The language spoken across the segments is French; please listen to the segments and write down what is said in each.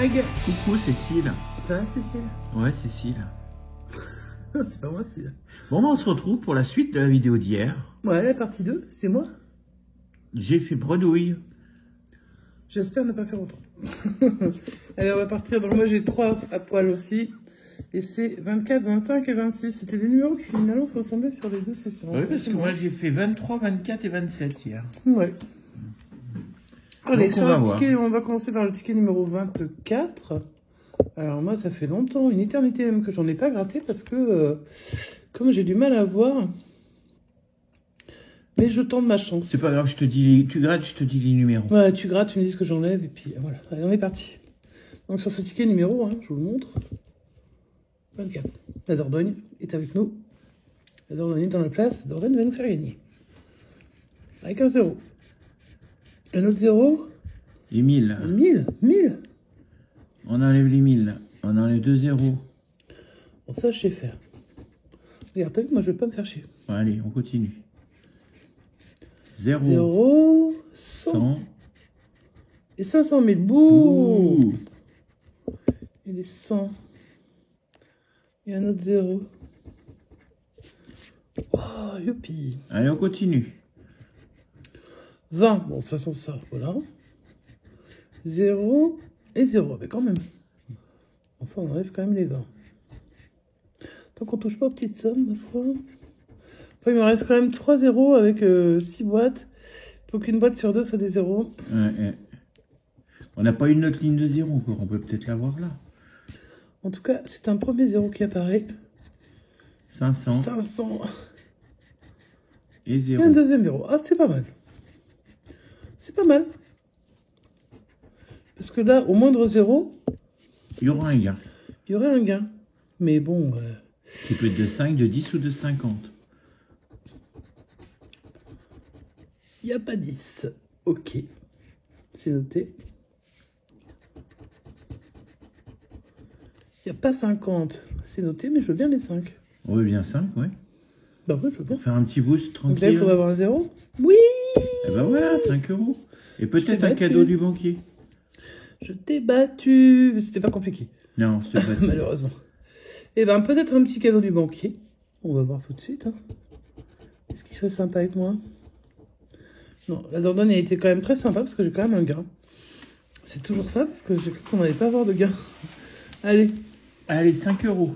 blague. Coucou Cécile. Ça va, Cécile? Ouais, Cécile. C'est pas moi, Cécile. Bon, on se retrouve pour la suite de la vidéo d'hier. Ouais, la partie 2, c'est moi. J'ai fait bredouille. J'espère ne pas faire autant. Allez, on va partir. Donc moi, j'ai 3 à poil aussi. Et c'est 24, 25 et 26. C'était des numéros qui finalement se ressemblaient sur les deux sessions. Oui, parce que moi, j'ai fait 23, 24 et 27 hier. Ouais. Allez, donc, on va commencer par le ticket numéro 24. Alors moi, ça fait longtemps, une éternité même que j'en ai pas gratté parce que comme j'ai du mal à voir, mais je tente ma chance. C'est pas grave, je te dis tu grattes, je te dis les numéros. Ouais, tu grattes, tu me dis ce que j'enlève et puis voilà. Allez, on est parti. Donc sur ce ticket numéro, je vous le montre. 24. La Dordogne est avec nous. La Dordogne est dans la place. La Dordogne va nous faire gagner. Avec un 0. Un autre 0. Les 1000. 1000. On enlève les 1000. On enlève 2 zéros. Bon, ça, je sais faire. Regarde, t'as vu, moi, je vais pas me faire chier. Bon, allez, on continue. 0. 0, 100. Et 500 000. Bouh. Et les 100. Et un autre 0. Oh, youpi. Allez, on continue. 20. Bon, de toute façon, ça, voilà. 0 et 0. Mais quand même. Enfin, on enlève quand même les 20. Tant qu'on touche pas aux petites sommes, ma foi. Enfin, il me reste quand même 3 zéros avec 6 boîtes. Pour qu'une boîte sur 2 soit des zéros. Ouais. On n'a pas une autre ligne de 0 encore. On peut peut-être l'avoir là. En tout cas, c'est un premier 0 qui apparaît. 500. 500. Et 0. Et un deuxième 0. Ah, c'est pas mal. C'est pas mal. Parce que là, au moindre 0, il y aura un gain. Il y aurait un gain. Mais bon... Qui peut être de 5, de 10 ou de 50. Il n'y a pas 10. Ok. C'est noté. Il n'y a pas 50. C'est noté, mais je veux bien les 5. On veut bien 5, ouais. Bah ouais, je veux bien. Faire un petit boost tranquille. Donc là, il faudra avoir un 0. Oui. Eh ben voilà, 5 euros. Et peut-être un cadeau du banquier. Je t'ai battu. Mais c'était pas compliqué. Non, c'était facile. Malheureusement. Eh ben, peut-être un petit cadeau du banquier. On va voir tout de suite. Est-ce qu'il serait sympa avec moi? Non, la Dordogne a été quand même très sympa parce que j'ai quand même un gain. C'est toujours ça parce que j'ai cru qu'on n'allait pas avoir de gain. Allez. Allez, 5 euros.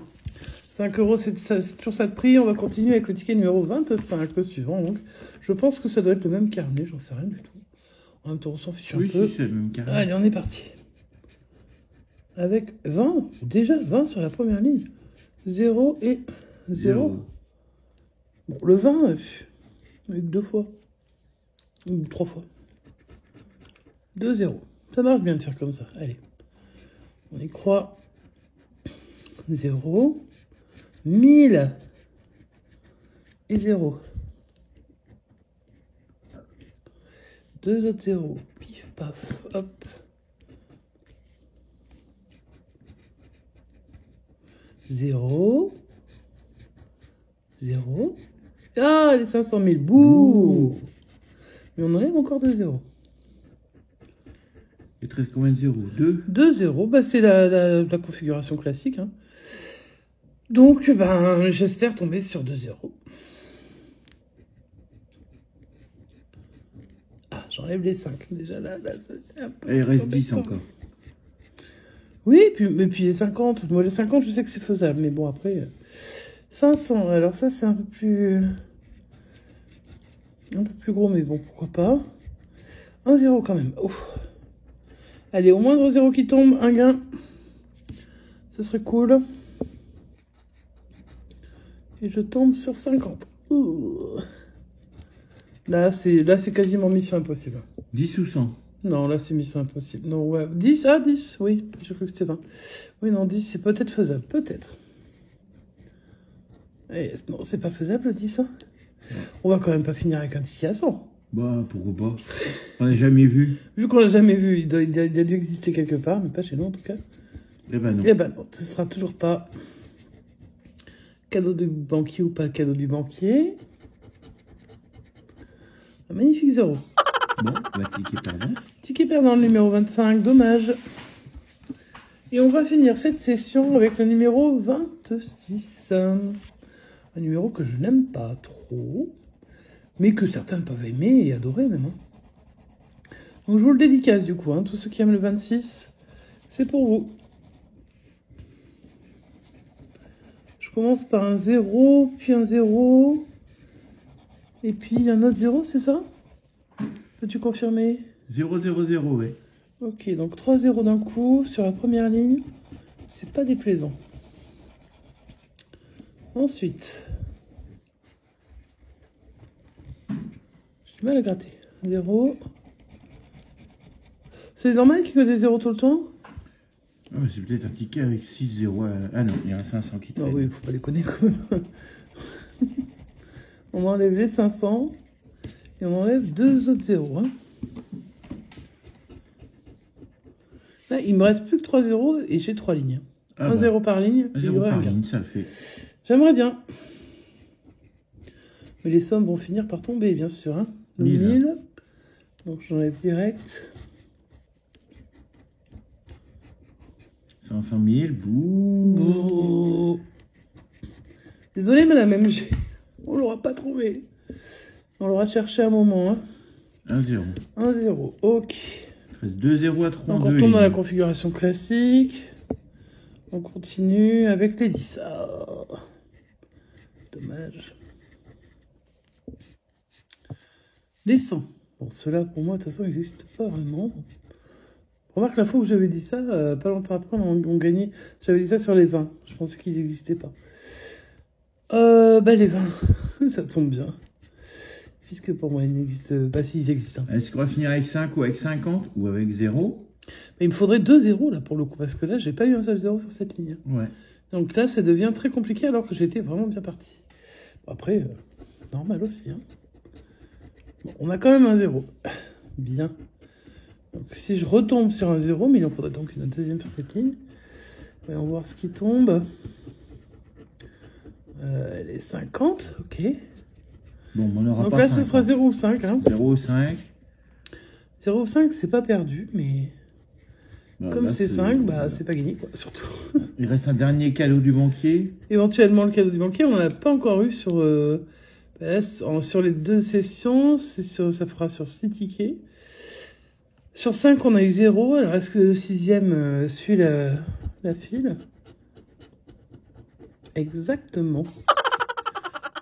5 euros, c'est toujours ça de prix. On va continuer avec le ticket numéro 25, le suivant. Donc, je pense que ça doit être le même carnet. J'en sais rien du tout. En même temps, on s'en fiche un peu. Oui, c'est le même carnet. Allez, on est parti. Avec 20. Déjà 20 sur la première ligne. 0 et 0. Bon, le 20, avec 2 fois. Ou 3 fois. 2 0. Ça marche bien de faire comme ça. Allez. On y croit. 0. 1000. Et 0. 2 autres 0. Pif, paf, hop. 0. 0. Ah, les 500 000. Bouh. Mais on enlève encore 2 0. Il te reste combien de 0? 2 2 0. Bah, c'est la configuration classique. Donc, ben, j'espère tomber sur 2 0. Ah, j'enlève les 5. Déjà, là c'est un peu... Et il reste 10 encore. Oui, mais puis les 50. Moi, les 50, je sais que c'est faisable. Mais bon, après... 500. Alors ça, c'est un peu plus gros, mais bon, pourquoi pas. 1 0 quand même. Ouf. Allez, au moindre 0 qui tombe, un gain. Ce serait cool. Et je tombe sur 50. Ouh. Là, c'est quasiment mission impossible. 10 ou 100? Non, là, c'est mission impossible. Non, ouais. 10, 10, oui. Je crois que c'était 20. Oui, non, 10, c'est peut-être faisable. Peut-être. Non, c'est pas faisable, le 10, On va quand même pas finir avec un ticket à 100. Bah, pourquoi pas. On l'a jamais vu. Vu qu'on l'a jamais vu, il a dû exister quelque part, mais pas chez nous, en tout cas. Eh ben non. Eh ben non, ce sera toujours pas cadeau du banquier ou pas cadeau du banquier. Un magnifique 0. Bon, bah, ticket perdant. Ticket perdant, le numéro 25, dommage. Et on va finir cette session avec le numéro 26. Un numéro que je n'aime pas trop, mais que certains peuvent aimer et adorer même. Donc je vous le dédicace du coup, tous ceux qui aiment le 26, c'est pour vous. Je commence par un 0, puis un 0, et puis un autre 0, c'est ça? Peux-tu confirmer? 0, 0, 0, oui. Ok, donc 3 0 d'un coup sur la première ligne, c'est pas déplaisant. Ensuite, j'ai du mal à gratter. 0. C'est normal qu'il y ait des 0 tout le temps? Ah, c'est peut-être un ticket avec 6 0. Ah non, il y a un 500 qui traîne. Ah oui, faut pas déconner quand même. On m'enlève les 500 et on enlève 2 autres 0. Là, il me reste plus que 3 0 et j'ai 3 lignes. Ah un 0 par ligne. Un 0 par ligne, ça le fait. J'aimerais bien. Mais les sommes vont finir par tomber, bien sûr. 1000. Donc j'enlève direct. 500 000, bouh. Désolé, madame MG. On l'aura pas trouvé. On l'aura cherché un moment. 1 0. 1 0, ok. Il reste 2 0 à 3. Donc on tombe dans la configuration classique. On continue avec les 10. Ah, dommage. Les 100. Bon, ceux-là, pour moi, de toute façon, n'existent pas vraiment. Remarque, la fois où j'avais dit ça, pas longtemps après, on gagnait. J'avais dit ça sur les 20. Je pensais qu'ils n'existaient pas. Les 20, ça tombe bien. Puisque pour moi, ils n'existent pas si ils existent. Est-ce qu'on va finir avec 5 ou avec 50 ou avec 0? Mais il me faudrait 2 0 là pour le coup, parce que là, j'ai pas eu un seul 0 sur cette ligne. Ouais. Donc là, ça devient très compliqué alors que j'étais vraiment bien parti. Bon, après, normal aussi. Bon, on a quand même un 0. Bien. Donc si je retombe sur un 0, mais il en faudrait donc une deuxième sur cette ligne. Voyons voir ce qui tombe. Les 50, ok. Bon, on aura donc pas là, 5, ce sera 0 ou 5. 0 ou 5. 0 ou 5, c'est pas perdu, mais comme c'est 5, c'est pas gagné, quoi, surtout. Il reste un dernier cadeau du banquier. Éventuellement, le cadeau du banquier, on n'en a pas encore eu sur, sur les 2 sessions. Ça fera sur 6 tickets. Sur 5, on a eu 0. Alors, est-ce que le 6e suit la file? Exactement.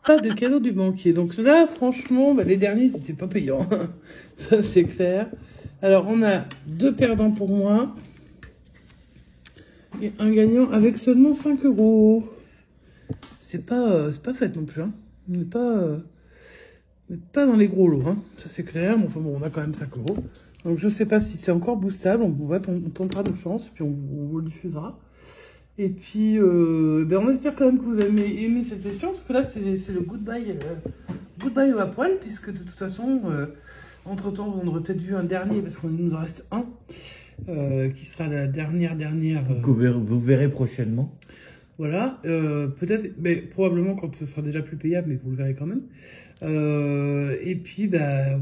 Pas de cadeau du banquier. Donc là, franchement, les derniers, c'était pas payant. Ça, c'est clair. Alors, on a 2 perdants pour moi. Et un gagnant avec seulement 5 €. C'est pas fait non plus. On n'est pas dans les gros lots. Ça, c'est clair. Mais enfin, bon, on a quand même 5 €. Donc, je sais pas si c'est encore boostable. On tentera de chance. Puis, on vous le diffusera. Et puis, on espère quand même que vous avez aimé cette session, parce que là, c'est le goodbye au à poil, puisque de toute façon, entre-temps, on aurait peut-être vu un dernier, parce qu'il nous en reste un, qui sera la dernière. Vous verrez prochainement. Voilà, peut-être, mais probablement quand ce sera déjà plus payable, mais vous le verrez quand même. Et puis,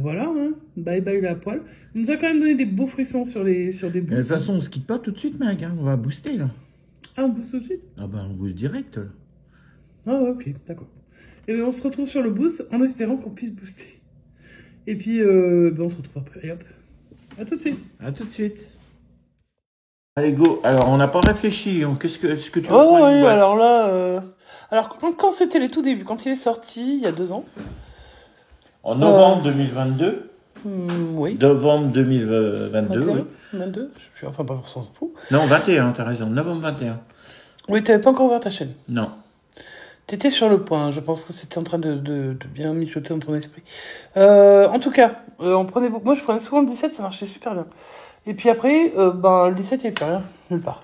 voilà, bye bye le à poil. Il nous a quand même donné des beaux frissons sur des boosts. De toute façon, on se quitte pas tout de suite, mec, on va booster, là. Ah, on booste tout de suite? Ah on booste direct, là. Ah ouais, ok, d'accord. Et on se retrouve sur le boost en espérant qu'on puisse booster. Et puis, on se retrouve après. Et hop, à tout de suite. À tout de suite. Allez, go. Alors, on n'a pas réfléchi. Est-ce que tu vas Oh prendre une oui, boîte? alors là... Alors, quand c'était les tout débuts, quand il est sorti, il y a 2 ans. En novembre 2022. Oui. Novembre 2022, 21, oui. 22, je suis enfin pas pour s'en fout. Non, 21, t'as raison. Novembre 21. Oui, t'avais pas encore ouvert ta chaîne. Non. T'étais sur le point, je pense que c'était en train de bien mijoter dans ton esprit. En tout cas, moi je prenais souvent le 17, ça marchait super bien. Et puis après, le 17, il n'y avait plus rien, nulle part.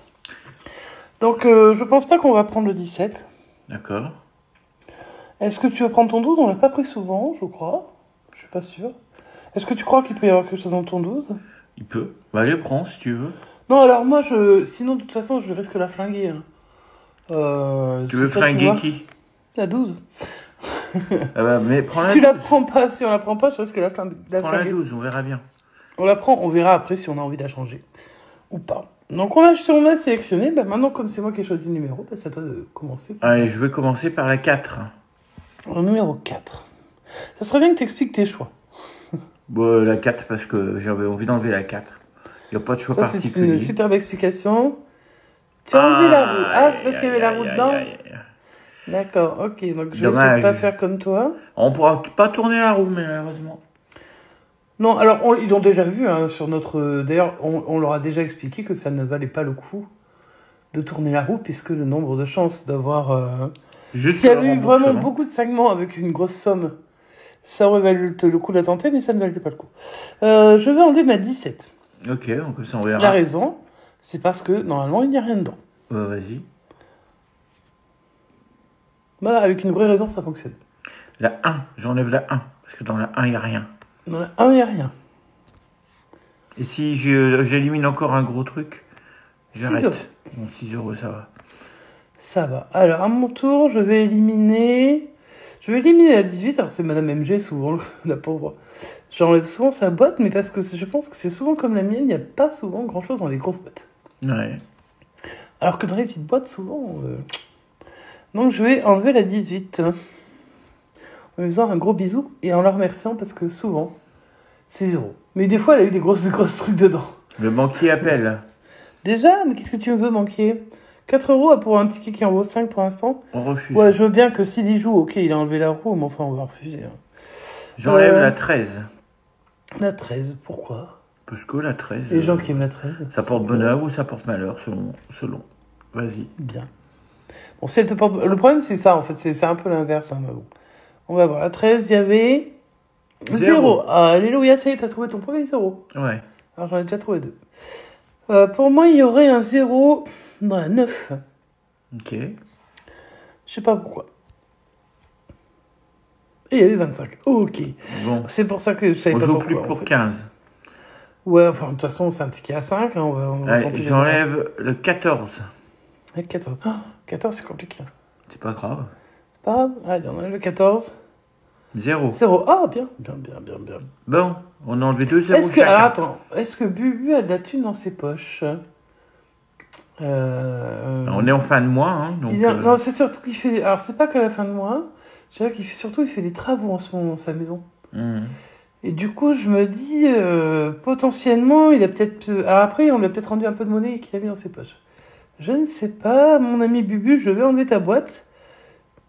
Donc je pense pas qu'on va prendre le 17. D'accord. Est-ce que tu veux prendre ton 12? On l'a pas pris souvent, je crois. Je suis pas sûr. Est-ce que tu crois qu'il peut y avoir quelque chose dans ton 12? Il peut. Bah, allez, prends si tu veux. Non, alors moi, sinon, de toute façon, je risque de la flinguer. Tu veux flinguer qui? La 12. Mais prends Si la 12. Si on la prend pas, je risque de la flinguer. Prends la 12, on verra bien. On la prend, on verra après si on a envie de la changer. Ou pas. Donc on a sélectionné. Bah, maintenant, comme c'est moi qui ai choisi le numéro, bah, c'est à toi de commencer. Allez, je vais commencer par la 4. Le numéro 4. Ça serait bien que tu expliques tes choix. Bon, la 4 parce que j'avais envie d'enlever la 4. Il n'y a pas de choix Ça, c'est particulier. une superbe explication. Tu as enlevé la roue. Ah, c'est parce qu'il y avait la roue dedans. aïe. D'accord, ok. Donc, je vais essayer Dommage. de pas faire comme toi. On pourra pas tourner la roue, malheureusement. Non, alors, ils l'ont déjà vu hein, sur notre... D'ailleurs, on leur a déjà expliqué que ça ne valait pas le coup de tourner la roue, puisque le nombre de chances d'avoir... Juste S'il y le avait eu remboursement. vraiment beaucoup de segments avec une grosse somme, ça aurait valu le coup de la tenter, mais ça ne valait pas le coup. Je vais enlever ma 17. Ok, donc comme ça on verra. La raison, c'est parce que, normalement, il n'y a rien dedans. Vas-y. Voilà, avec une vraie raison, ça fonctionne. La 1, j'enlève la 1. Parce que dans la 1, il n'y a rien. Dans la 1, il n'y a rien. Et si j'élimine encore un gros truc, 6 j'arrête. euros. Bon, 6 euros, ça va. Ça va. Alors, à mon tour, je vais éliminer la 18. Alors, c'est Madame MG, souvent, la pauvre. J'enlève souvent sa boîte, mais parce que je pense que c'est souvent comme la mienne, il n'y a pas souvent grand-chose dans les grosses boîtes. Ouais. Alors que dans les petites boîtes, souvent... Donc, je vais enlever la 18. En lui faisant un gros bisou et en la remerciant parce que souvent, c'est 0. Mais des fois, elle a eu des grosses trucs dedans. Le banquier appelle. Déjà, mais qu'est-ce que tu me veux manquer 4 euros pour un ticket qui en vaut 5 pour l'instant. On refuse. Ouais, je veux bien que s'il y joue, ok, il a enlevé la roue, mais enfin, on va refuser. Hein. J'enlève la 13. La 13, pourquoi Parce que la 13... Les gens qui aiment la 13. Ça porte bonheur ou ça porte malheur, selon. Vas-y. Bien. Bon, si elle te porte... Le problème, c'est ça, en fait, c'est un peu l'inverse. Hein, mais bon. On va voir. La 13, il y avait... 0. Ah, alléluia, ça y est, t'as trouvé ton premier 0. Ouais. Alors, j'en ai déjà trouvé 2. Pour moi, il y aurait un 0 dans la 9. Ok. Je sais pas pourquoi. Et il y avait 25. Ok. Bon. C'est pour ça que je savais On pas joue pourquoi. plus pour en fait. 15. Ouais, enfin, de toute façon, c'est un ticket à 5. Hein, on va Allez, tenter les j'enlève le 14. voir. 14. Oh, 14, c'est compliqué. C'est pas grave. C'est pas grave. Allez, on enlève le 14. 0. 0. Ah, bien. Bon, on a enlevé 2 0 Est-ce que, chacun. alors, attends, est-ce que Bubu a de la thune dans ses poches On est en fin de mois, hein, donc... Non, c'est surtout qu'il fait... Alors, c'est pas que la fin de mois. Je dirais qu'il fait surtout il fait des travaux en ce moment dans sa maison. Et du coup, je me dis, potentiellement, il a peut-être... Alors après, on lui a peut-être rendu un peu de monnaie qu'il a mis dans ses poches. Je ne sais pas, mon ami Bubu, je vais enlever ta boîte,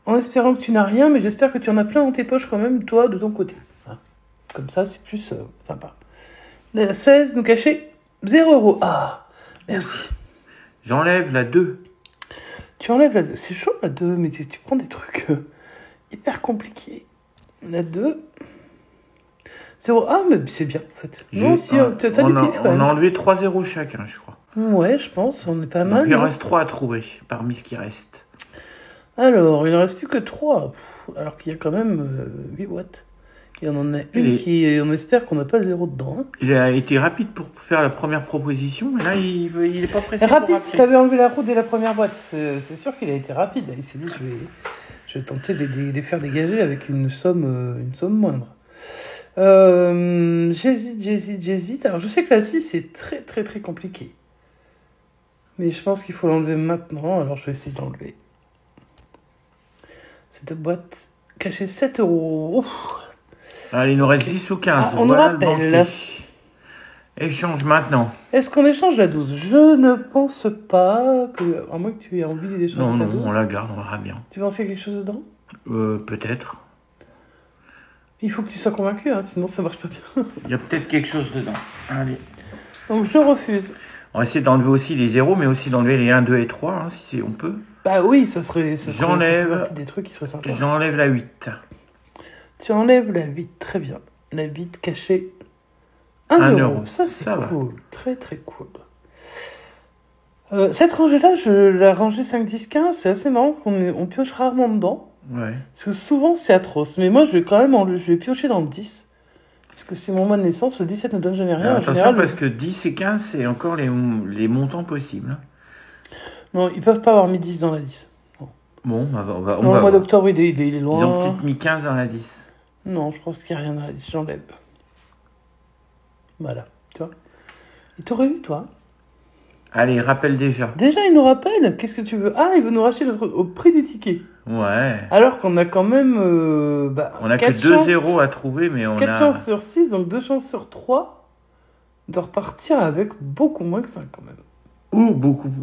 en espérant que tu n'as rien, mais j'espère que tu en as plein dans tes poches quand même, toi, de ton côté. Hein. Comme ça, c'est plus sympa. La 16, nous cacher 0 euros. Ah, merci. J'enlève la 2. Tu enlèves la 2. C'est chaud, la 2, mais tu prends des trucs hyper compliqués. La 2... 0. Ah, mais c'est bien, en fait. Non, si, t'as du pif, quand On même. a enlevé 3 0 chacun, je crois. Ouais, je pense, on est pas Donc, mal. il en hein. reste 3 à trouver, parmi ce qui reste. Alors, il ne reste plus que 3. Alors qu'il y a quand même 8 boîtes. Et on en a une qui... On espère qu'on n'a pas le 0 dedans. Hein. Il a été rapide pour faire la première proposition, mais là, il est pas pressé Rapide, pour si rappeler. t'avais enlevé la roue dès la première boîte. C'est sûr qu'il a été rapide. Il s'est dit, je vais tenter de les faire dégager avec une somme moindre. J'hésite. Alors, je sais que la 6, c'est très compliqué. Mais je pense qu'il faut l'enlever maintenant. Alors, je vais essayer de l'enlever. Cette boîte cachée 7 euros. Ouf. Allez, il nous reste 10 ou 15. Ah, on Voilà nous le rappelle. banquier. Échange maintenant. Est-ce qu'on échange la 12 ? Je ne pense pas que... À moins que tu aies envie d'échanger Non, la 12. on la garde, on verra bien. Tu penses qu'il y a quelque chose dedans ? Peut-être. Il faut que tu sois convaincu, hein, sinon ça marche pas bien. Il y a peut-être quelque chose dedans. Allez. Donc je refuse. On va essayer d'enlever aussi les 0, mais aussi d'enlever les 1, 2 et 3, hein, si on peut. Bah oui, ça serait J'enlève. partie des trucs qui seraient sympas. J'enlève la 8. Tu enlèves la 8, très bien. La 8 cachée 1 Un euro. euro. Ça c'est Ça va. cool, très cool. Cette rangée-là, la rangée 5, 10, 15, c'est assez marrant parce qu'on pioche rarement dedans. Ouais. Parce que souvent c'est atroce. Mais moi je vais quand même je vais piocher dans le 10. Parce que c'est mon mois de naissance, le 17 ne donne jamais rien. Alors, En attention, général, parce que 10 et 15, c'est encore les montants possibles. Non, ils peuvent pas avoir mis 10 dans la 10. Bon, on va Non, le voir. mois d'octobre, il est Ils loin. ont peut-être mis 15 dans la 10. Non, je pense qu'il n'y a rien dans la 10, j'enlève. Voilà, tu vois. Il t'aurait eu, toi. Allez, rappelle déjà. Déjà, il nous rappelle. Qu'est-ce que tu veux? Ah, il veut nous racheter au prix du ticket. Ouais. Alors qu'on a quand même... On a que 2 zéros à trouver, mais on 4 a... chances sur 6, donc 2 chances sur 3 de repartir avec beaucoup moins que 5 quand même. Ou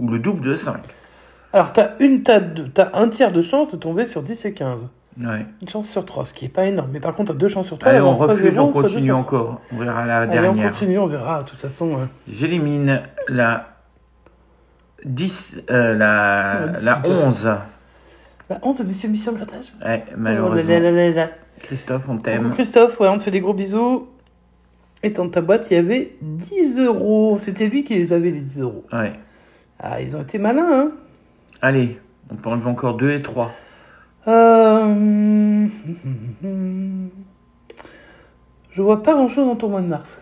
le double de 5. Alors, t'as un tiers de chance de tomber sur 10 et 15. Ouais. Une chance sur 3, ce qui est pas énorme. Mais par contre, t'as 2 chances sur 3. Allez, on soit refuse, 0, on soit continue 200. encore. On verra la Allez, dernière. on continue, on verra. De toute façon... J'élimine la 11. La 11 de Monsieur Mission Grattage. Ouais, malheureusement. Oh là là là là. Christophe, on Coucou t'aime. Christophe, ouais, on te fait des gros bisous. Et dans ta boîte, il y avait 10 euros. C'était lui qui les avait, les 10 euros. Ouais. Ah, ils ont été malins, hein. Allez, on peut enlever encore 2 et 3. Je vois pas grand-chose dans ton mois de mars.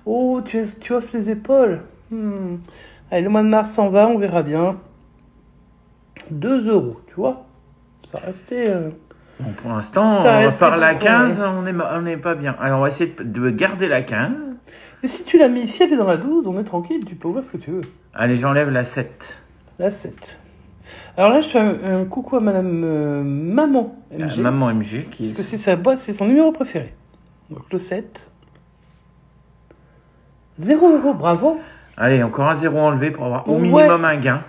Oh, tu hausses les épaules. Allez, le mois de mars s'en va, on verra bien. 2 euros, tu vois. Ça restait... Bon, pour l'instant, Ça on va reste par la pas trop, 15, on n'est pas bien. Alors, on va essayer de garder la 15. Mais si tu l'as mis, si elle est dans la 12, on est tranquille, tu peux ouvrir ce que tu veux. Allez, j'enlève la 7. La 7. Alors là, je fais un coucou à madame Maman MG. Maman MG, qui Parce que c'est sa boîte, c'est son numéro préféré. Donc le 7. 0 euros, bravo. Allez, encore un 0 enlevé pour avoir au Ouais. minimum un gain.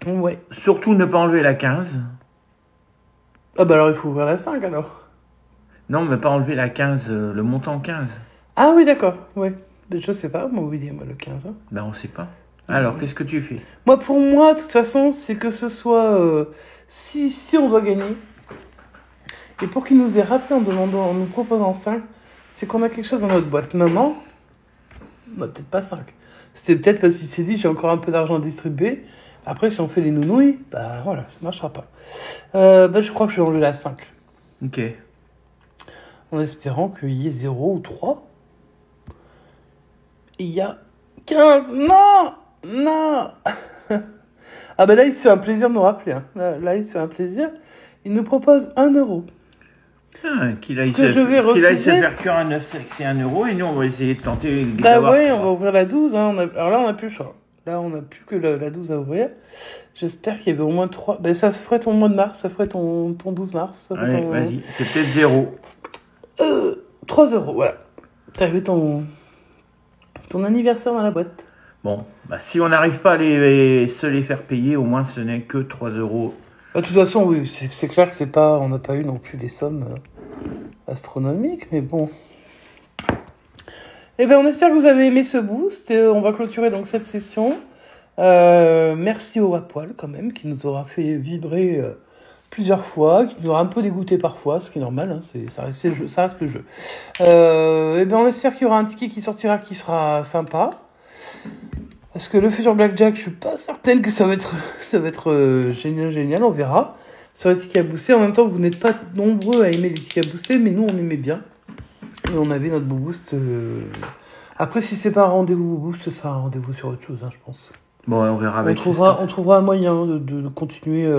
Ouais. Surtout ne pas enlever la 15. Ah bah alors il faut ouvrir la 5 alors. Non, mais pas enlever la 15, le montant 15. Ah oui, d'accord, ouais. Mais je sais pas, moi, William, le 15. Hein. Ben, on sait pas. Alors, qu'est-ce que tu fais? Moi, pour moi, de toute façon, c'est que ce soit... si on doit gagner, et pour qu'il nous ait rappelé en nous proposant 5, c'est qu'on a quelque chose dans notre boîte. Maman, bah, peut-être pas 5. C'était peut-être parce qu'il s'est dit, j'ai encore un peu d'argent à distribuer. Après, si on fait les nounouilles, bah voilà, ça marchera pas. Je crois que je vais enlever la 5. Ok. En espérant qu'il y ait 0 ou 3. Il y a 15. Non. Ah ben là, il se fait un plaisir de nous rappeler. Hein. Là, il se fait un plaisir. Il nous propose 1 euro. Ah, qu'il aille que je vais se refuser. faire cuire un 9 c'est 1 euro et nous, on va essayer de tenter Bah d'avoir... oui, on va ouvrir la 12. Hein. Alors là, on n'a plus le choix. Là, on n'a plus que la 12 à ouvrir. J'espère qu'il y avait au moins 3. Ben, ça ferait ton mois de mars, ça ferait ton 12 mars. Ça ferait Allez, vas-y, c'est peut-être 0. 3 euros, voilà. T'as vu ton anniversaire dans la boîte. Bon, bah, si on n'arrive pas à se les faire payer, au moins ce n'est que 3 euros. De toute façon, oui, c'est clair que on n'a pas eu non plus des sommes astronomiques, mais bon. Eh bien, on espère que vous avez aimé ce boost. Et on va clôturer donc cette session. Merci au Wapoil quand même, qui nous aura fait vibrer plusieurs fois, qui nous aura un peu dégoûté parfois, ce qui est normal, hein, ça reste le jeu. On espère qu'il y aura un ticket qui sortira qui sera sympa. Parce que le futur Blackjack, je suis pas certaine que ça va être génial, on verra. Sur les tickets à booster, en même temps, vous n'êtes pas nombreux à aimer les tickets à booster, mais nous, on aimait bien. Et on avait notre boost. Après, si c'est pas un rendez-vous boost, ce sera un rendez-vous sur autre chose, hein, je pense. Bon, on verra avec on trouvera un moyen de continuer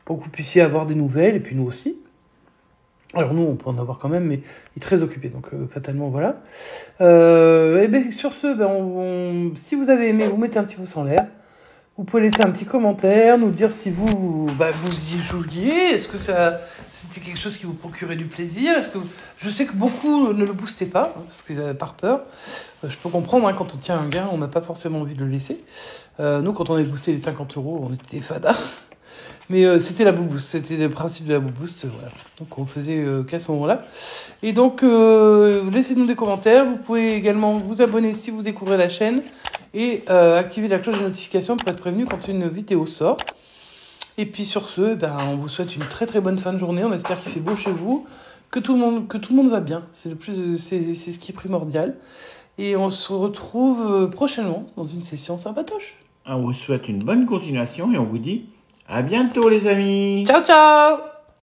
pour que vous puissiez avoir des nouvelles, et puis nous aussi. Alors nous, on peut en avoir quand même, mais il est très occupé, donc fatalement, voilà. Sur ce, si vous avez aimé, vous mettez un petit pouce en l'air. Vous pouvez laisser un petit commentaire, nous dire si vous y jouiez, est-ce que c'était quelque chose qui vous procurait du plaisir, je sais que beaucoup ne le boostaient pas, hein, parce qu'ils avaient par peur. Je peux comprendre, hein, quand on tient un gain, on n'a pas forcément envie de le laisser. Nous, quand on avait boosté les 50 euros, on était fada. Mais c'était la boost, c'était le principe de la boost, voilà. Donc on le faisait qu'à ce moment-là. Et donc, laissez-nous des commentaires. Vous pouvez également vous abonner si vous découvrez la chaîne et activer la cloche de notification pour être prévenu quand une vidéo sort. Et puis sur ce, on vous souhaite une très très bonne fin de journée. On espère qu'il fait beau chez vous, que tout le monde va bien. C'est ce qui est primordial. Et on se retrouve prochainement dans une session sympatoche. On vous souhaite une bonne continuation et on vous dit à bientôt les amis. Ciao ciao.